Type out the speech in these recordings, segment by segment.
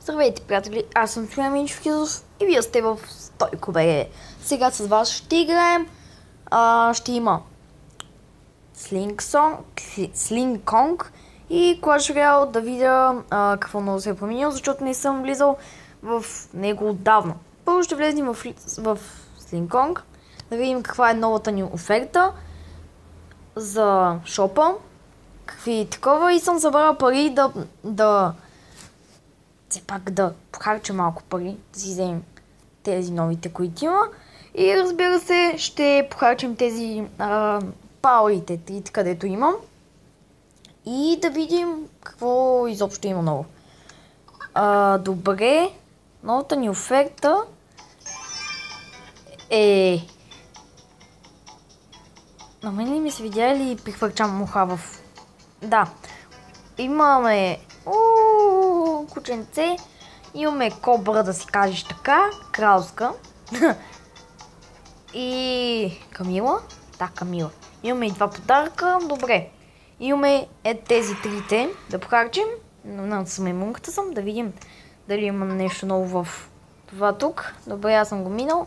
Здравейте, приятели! Аз съм Стоян Минчев Хизов и вие сте в Стойко БГ. Сега с вас ще играем. Ще има Sling Kong и Clash Royale, да видя какво много се е променил, защото не съм влизал в него отдавна. Първо ще влезем в Sling Kong, да видим каква е новата ни оферта за шопа, какви такова, и съм събрал пари все пак да похарча малко пари, да си вземем тези новите, които има. И разбира се, ще похарчим тези пауърите, трите, където имам. И да видим какво изобщо има ново. Добре, новата ни оферта е... На мен ли ми се видя или прихвърчам муха в... Да, имаме... кученце, имаме кобра, да си кажеш така, кралска. И Камила. Да, Камила. Имаме и два подаръка. Добре. Имаме тези трите да похарчим. На самимунката съм, да видим дали имам нещо ново в това тук. Добре, аз съм го минал.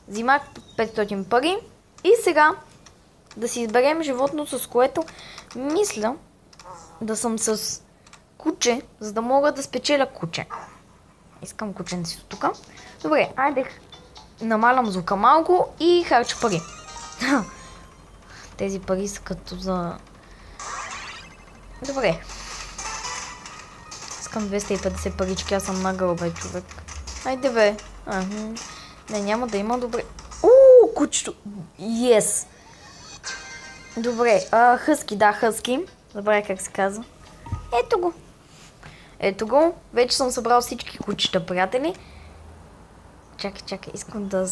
Взимах 500 пари. И сега да си изберем животно, с което мисля да съм с куче, за да мога да спечеля куче. Искам кученцето тук. Добре, айде намалям звука малко и харча пари. Тези пари са като за... Добре. Искам 250 парички, аз съм нагъл, бе, човек. Айде, бе. Не, няма да има, добре. Кучето. Yes. Добре, хъски, да, хъски. Добре, как се казва. Ето го. Ето го. Вече съм събрал всички кучета, приятели. Чакай, искам да...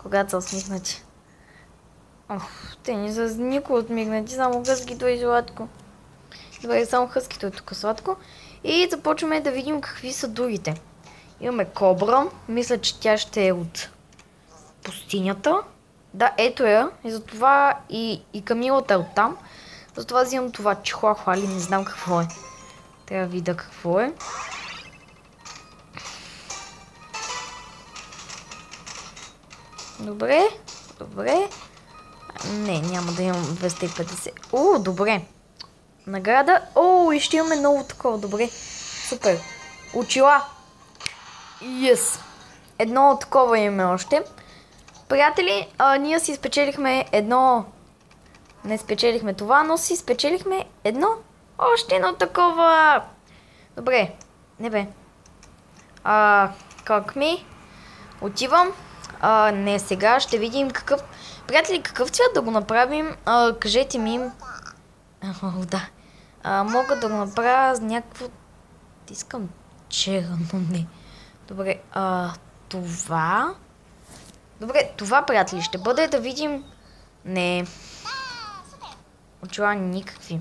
Когато са усмихнати. Те не са никой отмигнати, само хъскито и сладко. Добре, само хъскито е тук сладко. И започваме да видим какви са другите. Имаме кобра. Мисля, че тя ще е от пустинята. Да, ето я. И затова и Камилата е оттам. Затова взимам това чихуахуа, не знам какво е. Трябва да видя какво е. Добре. Не, няма да имам 250. Добре. Награда. И ще имаме ново такова. Добре. Супер. Очила. Yes. Едно такова имаме още. Приятели, ние си спечелихме едно... Не спечелихме това, но си спечелихме още едно такова. Добре. Не бе. Как ми? Отивам. Не, сега ще видим какъв... Приятели, какъв цвят да го направим? Кажете ми. Да. Мога да го направя с някакво... Искам черно, не. Добре, това... Добре, това, приятели, ще бъде да видим... Не. Очила никакви.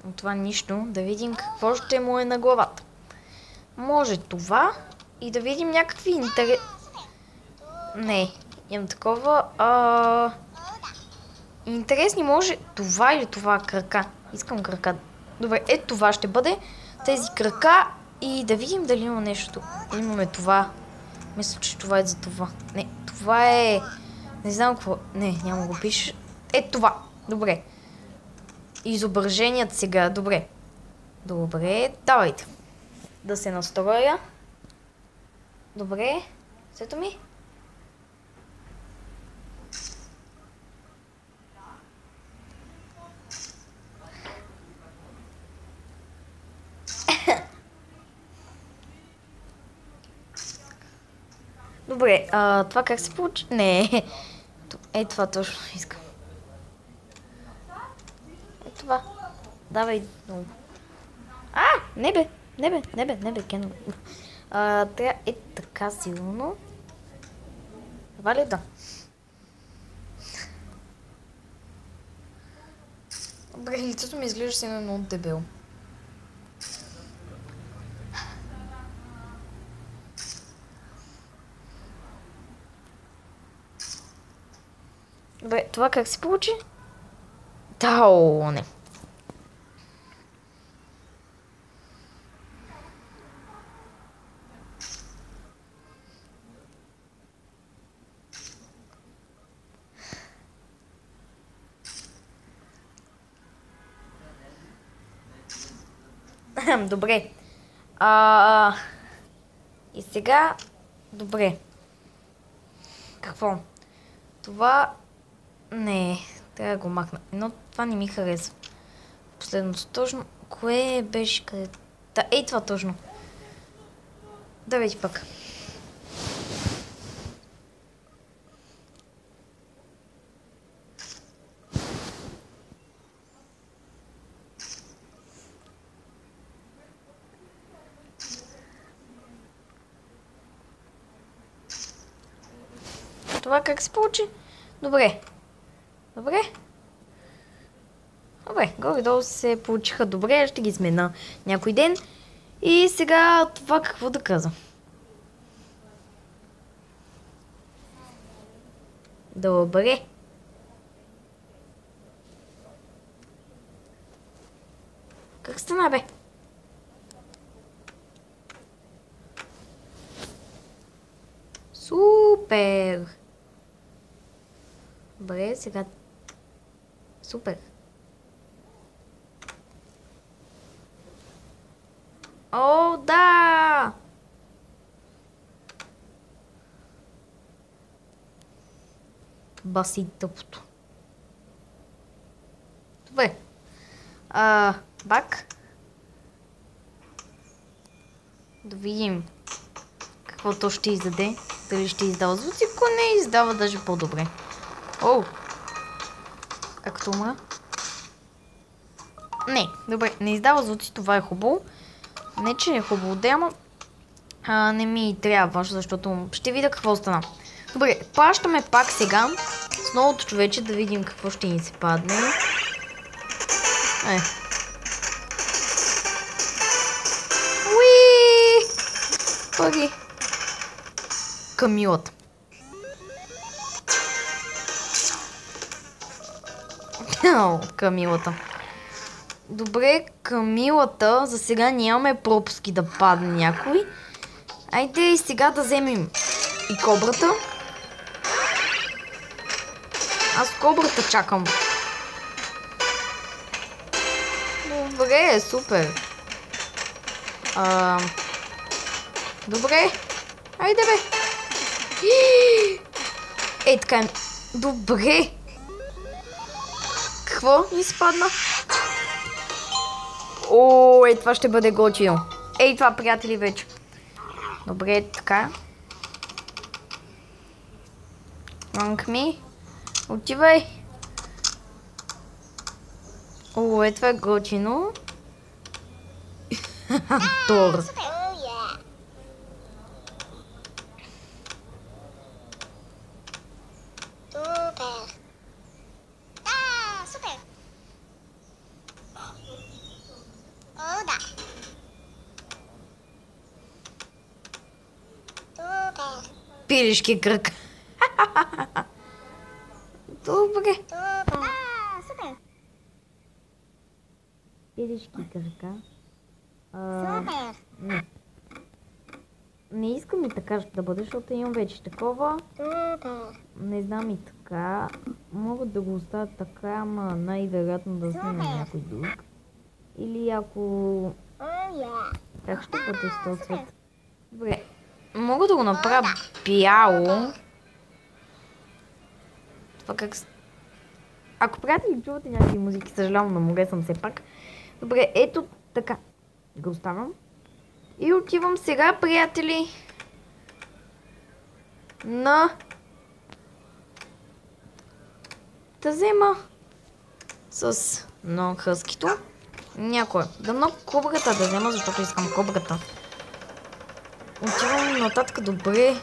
От това нищо. Да видим какво ще му е на главата. Може това и да видим някакви интерес... Не, имам такова. Интересни може това или това крака. Искам крака. Добре, ето това ще бъде. Тези крака и да видим дали има нещо. Имаме това. Мисля, че това е за това. Не, това е... Не знам какво... Не, няма го пише. Ето това. Добре. Изображеният сега. Добре. Давайте. Да се настроя. Добре. Сето ми. Добре, това как се получи? Не. Това точно искам. Това. Давай много. Не бе, Кено. Трябва така силно. Това ли да? Добре, лицето ми изглежда си много дебел. Добре, това как се получи? Не. Добре. И сега... Добре. Какво? Това... Не, трябва да го махна. Но това не ми харесва. Последното точно. Кое беше къде? Да, ей това точно. Давай ти пак. Това как се получи? Добре. Добре. Добре, горе-долу се получиха добре, ще ги смена някой ден. И сега това какво да каза? Добре. Как стана, бе? Супер! Добре, сега... Супер! О, да! Баси тъпото. Добре. Бак. Да видим какво то ще издаде. Дали ще издава звуци, ако не издава даже по-добре. Оу! Както умра. Не, добре, не издава звуци, това е хубаво. Не, че не е хубаво да ама не ми трябва, защото ще видя какво стана. Добре, плащаме пак сега с новото човече да видим какво ще ни се падне. Уи! Пари! Камилата. Камилата. Добре, Камилата. За сега нямаме пропуски да падне някой. Айде и сега да вземем и кобрата. Аз кобрата чакам. Добре, супер. Добре. Айде бе. Ей, така е. Добре. Какво ми спадна? О, ей, това ще бъде готино. Ей, това, приятели, вече. Добре, така. Манк ми. Отивай. О, ей, това е готино. Тор. Пилешки кръг. Добре. Супер. Пилешки кръга. Супер. Не искам и така да бъде, защото имам вече такова. Супер. Не знам и така. Могат да го оставят така, ама най-вероятно да снимем някой друг. Или ако... Как ще бъде с този цвет? Добре. Мога да го направя бяло. Това как... Ако приятели чувате някакви музики, съжалявам, но море съм все пак. Добре, ето така. Го оставям. И отивам сега, приятели, на... да взема с много хъскито. Някой. Дано кобрата да взема, защото искам кобрата. Отивам нататък, добре.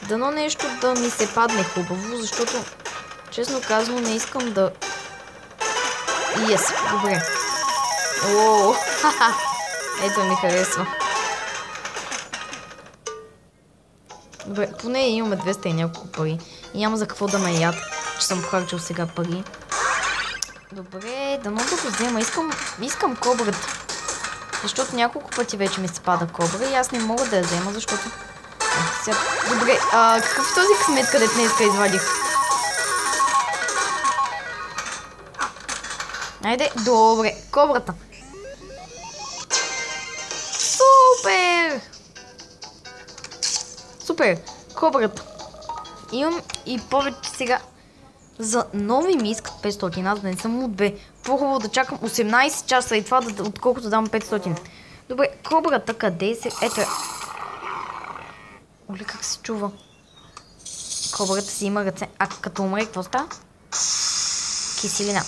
Дано нещо да ми се падне хубаво, защото честно казано не искам да... Yes, добре. Ооо, ха-ха. Ето ми харесва. Добре, поне имаме 200 и няколко пари. И няма за какво да ме яд, че съм похарчил сега пари. Добре, дано да го взема. Искам кобрата. Защото няколко пъти вече ми се пада кобра и аз не мога да я взема, защото... Сега... Добре, какъв е този късмет, където днеска извадих? Айде, добре, кобрата. Супер! Кобрата. Имам и повече сега. За нови ми искат 500, аз да не съм от бе. По-хубаво да чакам 18 часа и това, отколкото дам 500. Добре, кобрата къде се... Ето е. Оле, как се чува? Кобрата си има ръце. А като умре, какво става? Киселина.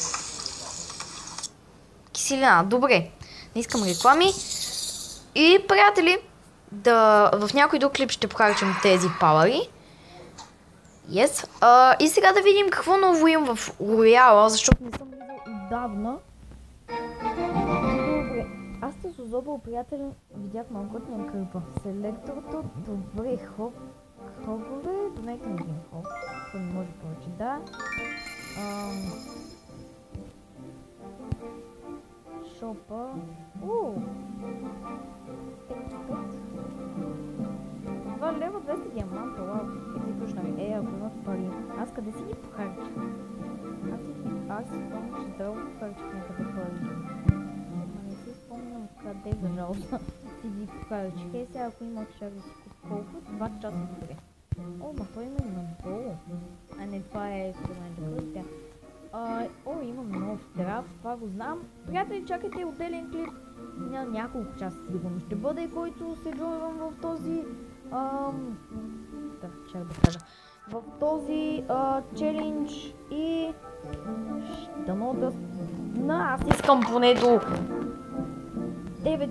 Киселина, добре. Не искам реклами. И, приятели, в някой друг клип ще похарчим тези пауъри. Yes. И сега да видим какво ново имам в Рояла, защото не съм видел отдавна. Добре. Аз с Озобъл, приятели, видях малко от ням кръпа. Селекторът, добре, хробове, донайте ми един хроб. Това не може повече, да. Шопа. 2 лева, 200 диаманта, лав. Ако имат пари. Аз къде си ги похарчих? Аз си спомням, че дълго похарчих някъде пари. Ама не си спомням къде, за жалост, си ги похарчих. Сега ако имах шар да си колко? 2 часа добре. Ма той има надолу. А не, това е супермен да имам нов драфт, това го знам. Приятели, чакайте отделен клип. Няколко часа сигурно ще бъде, който се джойвам в този... в този челендж и дано да... Аз искам поне до 9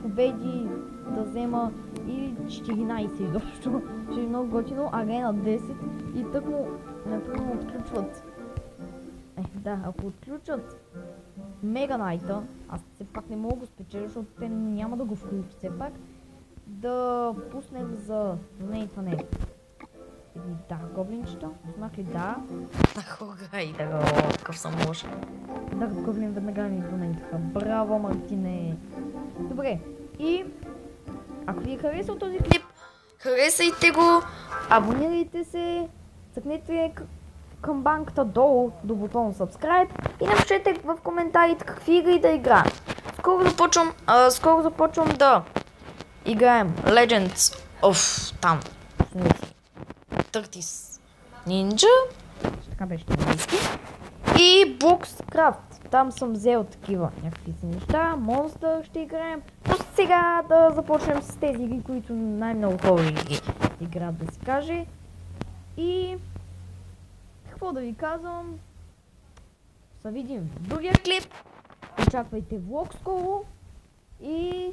победи да взема или 14 изобщо. Ще е много готино, арена 10 и тъкмо, например, отключват. Ако отключат Мега Найта, аз все пак не мога да го спечеля, защото те няма да го включат все пак. Да пуснем за... Не, това не е. Да, гоблинчето. Знах ли да? Какъв съм лош. Да, гоблин веднага ми донейтаха. Браво, Мартине! Добре, и... Ако ви е харесал този клип, харесайте го, абонирайте се, цъкнете камбанката долу до бутона subscribe и напишете в коментарите какви игри да играем. Скоро започвам да играем Legends of Turtles Ninja. Така беше на английски. И Boxcraft. Там съм взел такива някакви си неща. Monster ще играем. Но сега да започнем с тези игри, които най-много хора ги играят, да се каже. И... какво да ви казвам? Се видим в другия клип. Очаквайте влог скоро. И...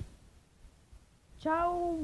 чао!